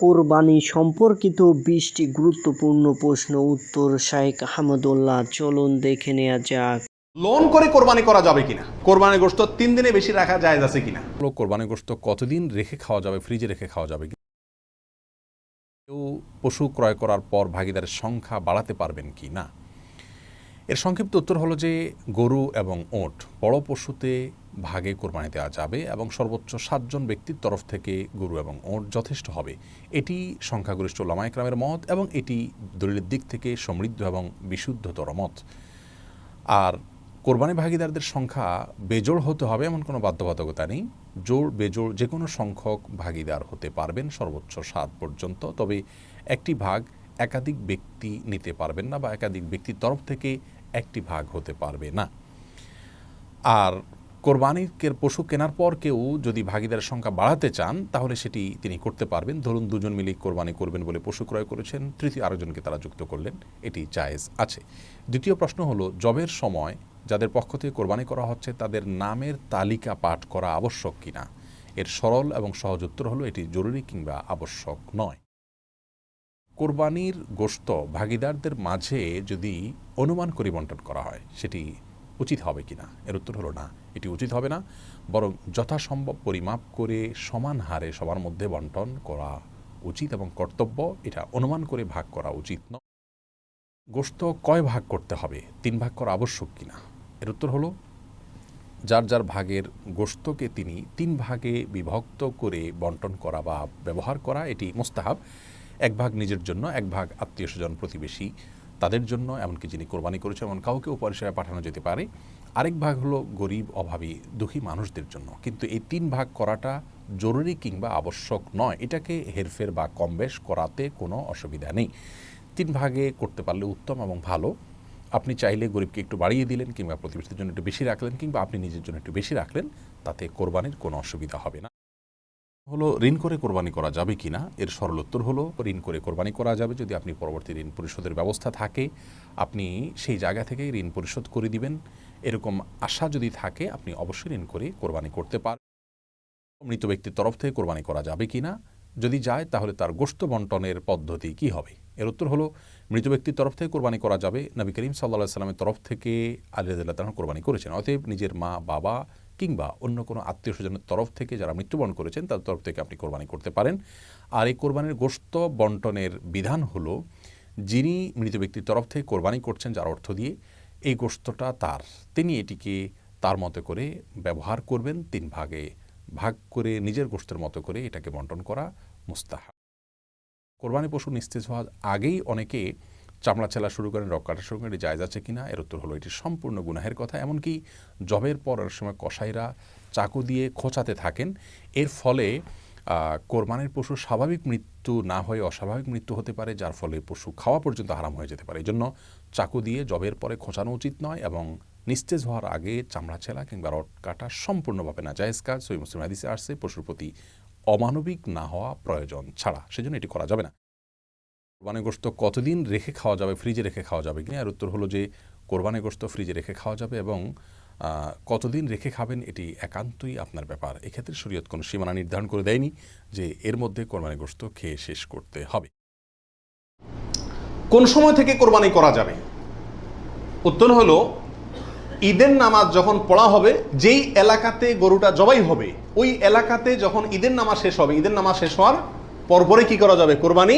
কোরবানি সম্পর্কিত 20টি গুরুত্বপূর্ণ প্রশ্ন উত্তর শাইখ আহমদুল্লাহ। চলুন দেখে নেওয়া যাক। লোন করে কোরবানি করা যাবে কিনা, কোরবানির গোশত 3 দিনে বেশি রাখা জায়েজ আছে কিনা, কোরবানির গোশত কতদিন রেখে খাওয়া যাবে, ফ্রিজে রেখে খাওয়া যাবে? কেউ পশু ক্রয় করার পর ভাগিদারের সংখ্যা বাড়াতে পারবেন কি না? এর সংক্ষিপ্ত উত্তর হলো যে গরু এবং ওট বড় পশুতে ভাগে কোরবানি দেওয়া যাবে এবং সর্বোচ্চ 7 জন ব্যক্তির তরফ থেকে গরু এবং ওট যথেষ্ট হবে। এটি সংখ্যাগরিষ্ঠ উলামা ইকরামের মত এবং এটি দলিলের দিক থেকে সমৃদ্ধ এবং বিশুদ্ধতর মত। আর কোরবানি ভাগিদারদের সংখ্যা বেজোড় হতে হবে এমন কোনো বাধ্যবাধকতা নেই। জোড় বেজোড় যে কোনো সংখ্যক ভাগিদার হতে পারবেন, সর্বোচ্চ 7 পর্যন্ত। তবে একটি ভাগ একাধিক ব্যক্তি নিতে পারবেন না বা একাধিক ব্যক্তির তরফ থেকে একটি ভাগ হতে পারবে না। আর কোরবানির পশু কেনার পর কেউ যদি ভাগিদারের সংখ্যা বাড়াতে চান তাহলে সেটি তিনি করতে পারবেন। ধরুন 2 জন মিলে কোরবানি করবেন বলে পশু ক্রয় করেছেন, তৃতীয় আরেকজনকে তারা যুক্ত করলেন, এটি জায়েজ আছে। দ্বিতীয় প্রশ্ন হলো, জবের সময় যাদের পক্ষ থেকে কোরবানি করা হচ্ছে তাদের নামের তালিকা পাঠ করা আবশ্যক কিনা? এর সরল এবং সহজ উত্তর হলো এটি জরুরি কিংবা আবশ্যক নয়। কোরবানির গোশত ভাগিদারদের মাঝে যদি অনুমান করে বন্টন করা হয় সেটি উচিত হবে কিনা? এর উত্তর হলো না, এটি উচিত হবে না। বরং যথাসম্ভব পরিমাপ করে সমান হারে সবার মধ্যে বন্টন করা উচিত এবং কর্তব্য। এটা অনুমান করে ভাগ করা উচিত নয়। গোশত কয় ভাগ করতে হবে, 3 ভাগ করা আবশ্যক কিনা? এর উত্তর হলো যার যার ভাগের গোশতকে তিনি 3 ভাগে বিভক্ত করে বন্টন করা বা ব্যবহার করা এটি মুস্তাহাব। 1 ভাগ নিজের জন্য, 1 ভাগ আত্মীয় স্বজন প্রতিবেশী তাদের জন্য, এমনকি যিনি কোরবানি করেছেন এমন কাউকে উপহার হিসেবে পাঠানো যেতে পারে। আরেক ভাগ হলো গরিব, অভাবী, দুঃখী মানুষদের জন্য। কিন্তু এই 3 ভাগ করাটা জরুরি কিংবা আবশ্যক নয়। এটাকে হেরফের বা কমবেশ করাতে কোনো অসুবিধা নেই। 3 ভাগে করতে পারলে উত্তম এবং ভালো। আপনি চাইলে গরিবকে একটু বাড়িয়ে দিলেন কিংবা প্রতিবেশীদের জন্য একটু বেশি রাখলেন কিংবা আপনি নিজের জন্য একটু বেশি রাখলেন, তাতে কোরবানির কোনো অসুবিধা হবে না। হলো ঋণ করে কোরবানি করা যাবে কিনা? এর সরল উত্তর হলো ঋণ করে কোরবানি করা যাবে যদি আপনি পরবর্তী ঋণ পরিশোধের ব্যবস্থা থাকে, আপনি সেই জায়গা থেকে ঋণ পরিশোধ করে দিবেন, এরকম আশা যদি থাকে আপনি অবশ্যই ঋণ করে কোরবানি করতে পারেন। মৃত ব্যক্তির তরফ থেকে কোরবানি করা যাবে কিনা? যদি যায় তাহলে তার গোশত বন্টনের পদ্ধতি কি হবে? এর উত্তর হলো মৃত ব্যক্তির তরফ থেকে কোরবানি করা যাবে। নবী করিম সাল্লাল্লাহু আলাইহি সাল্লামের তরফ থেকে আলী রাদিয়াল্লাহু তাআলা কোরবানি করেছেন। অতএব নিজের মা, বাবা কিংবা অন্য কোনো আত্মীয় স্বজনের তরফ থেকে যারা মৃত্যুবরণ করেছেন তাদের তরফ থেকে আপনি কোরবানি করতে পারেন। আর এই কোরবানির গোশত বন্টনের বিধান হলো, যিনি মৃত ব্যক্তির তরফ থেকে কোরবানি করছেন যার অর্থ দিয়ে, এই গোশতটা তার, তিনি এটিকে তার মতো করে ব্যবহার করবেন। 3 ভাগে ভাগ করে নিজের গোশতের মতো করে এটাকে বন্টন করা মুস্তাহাব। কোরবানি পশু নিস্তেজ হওয়ার আগেই অনেকে চামড়া ছেলা শুরু করেন, রক কাটা শুরু করেন, এটি জায়েজ আছে কিনা? এর উত্তর হলো এটি সম্পূর্ণ গুনাহের কথা। এমনকি জবের পর সময় কসাইরা চাকু দিয়ে খোঁচাতে থাকেন, এর ফলে কোরবানির পশু স্বাভাবিক মৃত্যু না হয়ে অস্বাভাবিক মৃত্যু হতে পারে, যার ফলে পশু খাওয়া পর্যন্ত হারাম হয়ে যেতে পারে। এই জন্য চাকু দিয়ে জবের পরে খোঁচানো উচিত নয় এবং নিস্তেজ হওয়ার আগে চামড়া ছেলা কিংবা রড কাটা সম্পূর্ণভাবে না জায়েজ কাজ। সহিহ মুসলিম হাদিসে আসছে পশুর প্রতি অমানবিক না হওয়া প্রয়োজন ছাড়া, সেজন্য এটি করা যাবে না। কোরবানি গোশত কতদিন রেখে খাওয়া যাবে, ফ্রিজে রেখে খাওয়া যাবে কিনা? এর উত্তর হলো যে কোরবানি গোশত ফ্রিজে রেখে খাওয়া যাবে এবং কতদিন রেখে খাবেন এটি একান্তই আপনার ব্যাপার। এক্ষেত্রে শরীয়ত কোনো সীমানা নির্ধারণ করে দেয়নি যে এর মধ্যে কোরবানি গোশত খেয়ে শেষ করতে হবে। কোন সময় থেকে কোরবানি করা যাবে? উত্তর হলো ঈদের নামাজ যখন পড়া হবে, যেই এলাকাতে গরুটা জবাই হবে ওই এলাকাতে যখন ঈদের নামাজ শেষ হবে, ঈদের নামাজ শেষ হওয়ার পরপরে কি করা যাবে? কোরবানি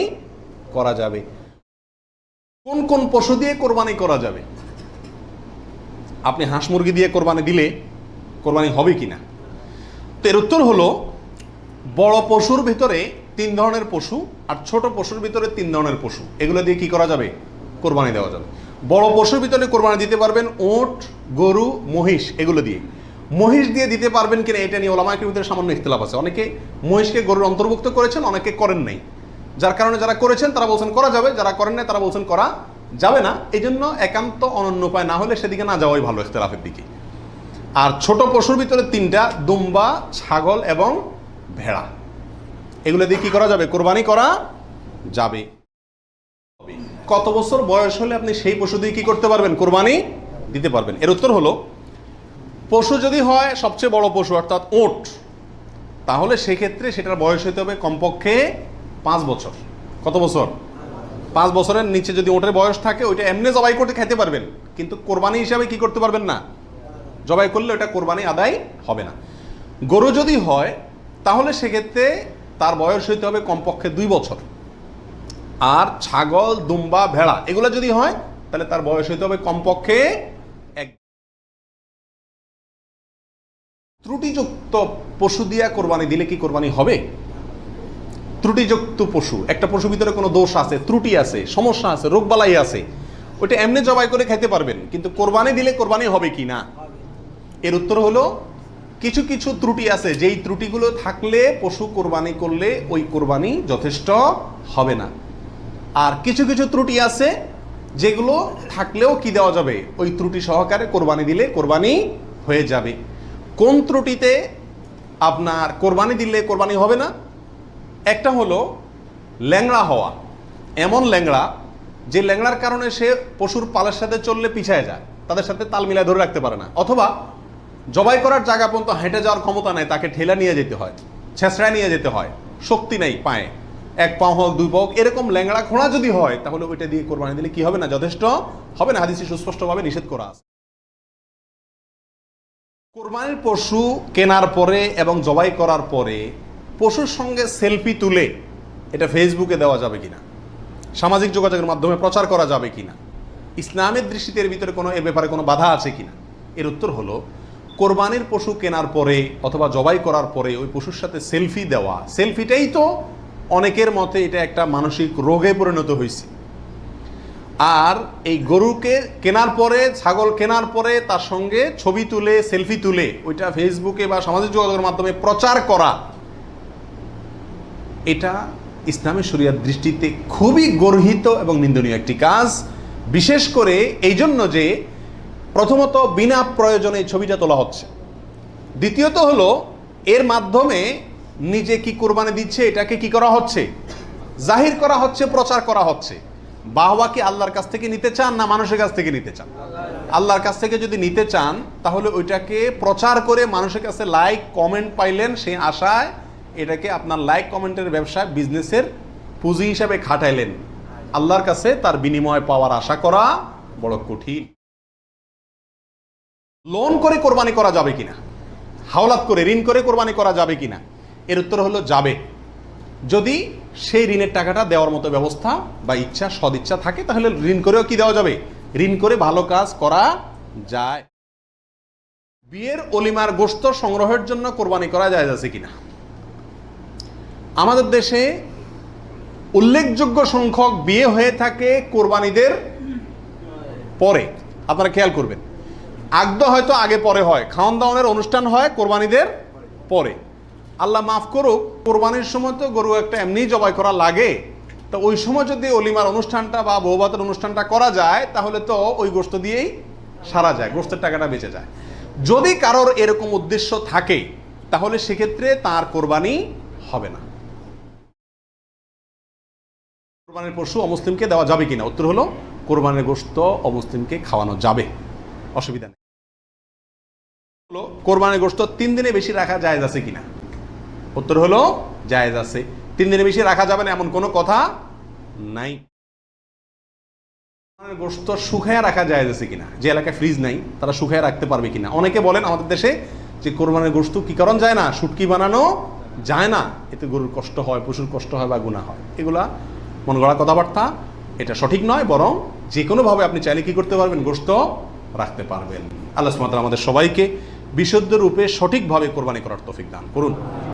করা যাবে। কোন কোন পশু দিয়ে কোরবানি করা যাবে? আপনি হাঁস মুরগি দিয়ে কোরবানি দিলে কোরবানি হবে কিনা? তো এর উত্তর হলো বড় পশুর ভিতরে 3 ধরনের পশু আর ছোট পশুর ভিতরে 3 ধরনের পশু, এগুলো দিয়ে কি করা যাবে? কোরবানি দেওয়া যাবে। বড় পশুর ভিতরে কোরবানি দিতে পারবেন ওট, গরু, মহিষ, এগুলো দিয়ে। মহিষ দিয়ে দিতে পারবেন কিনা এটা নিয়ে উলামায়ে কেরামের ভিতরে সামান্য ইখতিলাফ আছে। অনেকে মহিষকে গরুর অন্তর্ভুক্ত করেছেন, অনেকে করেন নাই। যার কারণে যারা করেছেন তারা বলছেন করা যাবে, যারা করেন নাই তারা বলছেন করা যাবে না। এই জন্য একান্ত অনন্য উপায় না হলে সেদিকে না যাওয়াই ভালো, ইখতিলাফের দিকে। আর ছোট পশুর ভিতরে 3টা, দুম্বা, ছাগল এবং ভেড়া, এগুলো দিয়ে কি করা যাবে? কোরবানি করা যাবে। কত বছর বয়স হলে আপনি সেই পশু দিয়ে কি করতে পারবেন? কোরবানি দিতে পারবেন। এর উত্তর হলো পশু যদি হয় সবচেয়ে বড় পশু অর্থাৎ ওট, তাহলে সেক্ষেত্রে সেটার বয়স হতে হবে কমপক্ষে 5 বছর। কত বছর? 5 বছরের নিচে যদি ওটার বয়স থাকে ওইটা এমনি জবাই করতে খেতে পারবেন, কিন্তু কোরবানি হিসাবে কি করতে পারবেন না, জবাই করলে ওটা কোরবানি আদায় হবে না। গরু যদি হয় তাহলে সেক্ষেত্রে তার বয়স হইতে হবে কমপক্ষে 2 বছর। আর ছাগল, দুম্বা, ভেড়া এগুলো যদি হয় তাহলে তার বয়স হইতে হবে কমপক্ষে 1। ত্রুটিযুক্ত পশু দিয়া কোরবানি দিলে কি কোরবানি হবে? ত্রুটিযুক্ত পশু, একটা পশুর ভিতরে কোনো দোষ আছে, ত্রুটি আছে, সমস্যা আছে, রোগবালাই আছে, ওইটা এমনি জবাই করে খাইতে পারবেন, কিন্তু কোরবানি দিলে কোরবানি হবে কি না? এর উত্তর হলো কিছু কিছু ত্রুটি আছে, যেই ত্রুটিগুলো থাকলে পশু কোরবানি করলে ওই কোরবানি যথেষ্ট হবে না। আর কিছু কিছু ত্রুটি আছে যেগুলো থাকলেও কি দেওয়া যাবে, ওই ত্রুটি সহকারে কোরবানি দিলে কোরবানি হয়ে যাবে। কোন ত্রুটিতে আপনার কোরবানি দিলে কোরবানি হবে না? একটা হলো ল্যাংড়া হওয়া, এমন ল্যাংড়া যে ল্যাংড়ার কারণে সে পশুর পালের সাথে চললে পিছায় যায়, তাদের সাথে তাল মিলায় ধরে রাখতে পারে না, অথবা জবাই করার জায়গা পর্যন্ত হেঁটে যাওয়ার ক্ষমতা নেই, তাকে ঠেলা নিয়ে যেতে হয়, ছেঁচড়ায় নিয়ে যেতে হয়, শক্তি নেই পায়ে, 1 পা হোক 2 পা হোক, এরকম ল্যাংড়া খোঁড়া যদি হয় তাহলে ওইটা দিয়ে কোরবানি দিলে কি হবে না, যথেষ্ট হবে না, হাদিসে সুস্পষ্টভাবে নিষেধ করা আছে। কোরবানির পশু কেনার পরে এবং জবাই করার পরে পশুর সঙ্গে সেলফি তুলে এটা ফেসবুকে দেওয়া যাবে কিনা, সামাজিক যোগাযোগের মাধ্যমে প্রচার করা যাবে কিনা, ইসলামের দৃষ্টিতে এর ভিতরে কোনো এ ব্যাপারে কোনো বাধা আছে কিনা? এর উত্তর হলো কোরবানির পশু কেনার পরে অথবা জবাই করার পরে ওই পশুর সাথে সেলফি দেওয়া, সেলফিটাই তো অনেকের মতে এটা একটা মানসিক রোগে পরিণত হয়েছে। আর এই গরুকে কেনার পরে, ছাগল কেনার পরে তার সঙ্গে ছবি তুলে, সেলফি তুলে ওইটা ফেসবুকে বা সামাজিক যোগাযোগের মাধ্যমে প্রচার করা, এটা ইসলামের শরিয়ার দৃষ্টিতে খুবই গর্হিত এবং নিন্দনীয় একটি কাজ। বিশেষ করে এই জন্য যে প্রথমত বিনা প্রয়োজনে ছবিটা তোলা হচ্ছে, দ্বিতীয়ত হলো এর মাধ্যমে নিজে কি কোরবানি দিচ্ছে এটাকে কি করা হচ্ছে, জাহির করা হচ্ছে, প্রচার করা হচ্ছে। বাহবা কি আল্লাহর কাছ থেকে নিতে চান না মানুষের কাছ থেকে নিতে চান? আল্লাহর কাছ থেকে যদি নিতে চান তাহলে ওইটাকে প্রচার করে মানুষের কাছে লাইক কমেন্ট পাইলেন, সেই আশায় এটাকে আপনার লাইক কমেন্টের ব্যবসায়, বিজনেসের পুঁজি হিসাবে খাটাইলেন। আল্লাহর কাছে তার বিনিময় পাওয়ার আশা করা বড় কঠিন। লোন করে কোরবানি করা যাবে কিনা, হাওলাত করে, ঋণ করে কোরবানি করা যাবে কিনা? এর উত্তর হলো যাবে, যদি সেই ঋণের টাকাটা দেওয়ার মতো ব্যবস্থা বা ইচ্ছা, সদিচ্ছা থাকে, তাহলে ঋণ করেও কি দেওয়া যাবে, ঋণ করে ভালো কাজ করা যায়। বিয়ের অলিমার গোশত সংগ্রহের জন্য কোরবানি করা যায় আছে কিনা? আমাদের দেশে উল্লেখযোগ্য সংখ্যক বিয়ে হয়ে থাকে কোরবানিদের পরে। আপনারা খেয়াল করবেন, আগদ হয়তো আগে পরে হয়, খাওয়ান দাওয়ানের অনুষ্ঠান হয় কোরবানিদের পরে। আল্লাহ মাফ করুক, কোরবানির সময় তো গরু একটা এমনি জবাই করা লাগে, তো ওই সময় যদি অলিমার অনুষ্ঠানটা বা বৌভাতের অনুষ্ঠানটা করা যায় তাহলে তো ওই গোশত দিয়েই সারা যায়, গোশতের টাকাটা বেঁচে যায়। যদি কারোর এরকম উদ্দেশ্য থাকে তাহলে সেক্ষেত্রে তার কোরবানি হবে না। কোরবানির পশু অমুসলিমকে দেওয়া যাবে কিনা? উত্তর হলো কোরবানির গোশত অমুসলিমকে খাওয়ানো যাবে, অসুবিধা নেই। হলো কোরবানির গোশত 3 দিনে বেশি রাখা জায়েজ আছে কিনা? উত্তর হলো জায়েজ আছে। 3 দিনে বেশি রাখা যাবে না এমন কোনো কথা নাই। গোশত শুকায় রাখা জায়েজ আছে কিনা? যে এলাকায় ফ্রিজ নাই তারা শুকায় রাখতে পারবে কিনা? অনেকে বলেন আমাদের দেশে যে কোরবানির গোশত কি কারণ যায় না, শুটকি বানানো যায় না, এতে গরুর কষ্ট হয়, পশুর কষ্ট হয় বা গুনাহ হয়। এগুলা মন গড়া কথাবার্তা, এটা সঠিক নয়। বরং যে কোনোভাবে আপনি চাইলে কি করতে পারবেন, গোশত রাখতে পারবেন। আল্লাহ সুবহানাহু ওয়া তাআলা আমাদের সবাইকে বিশুদ্ধ রূপে সঠিকভাবে কোরবানি করার তৌফিক দান করুন।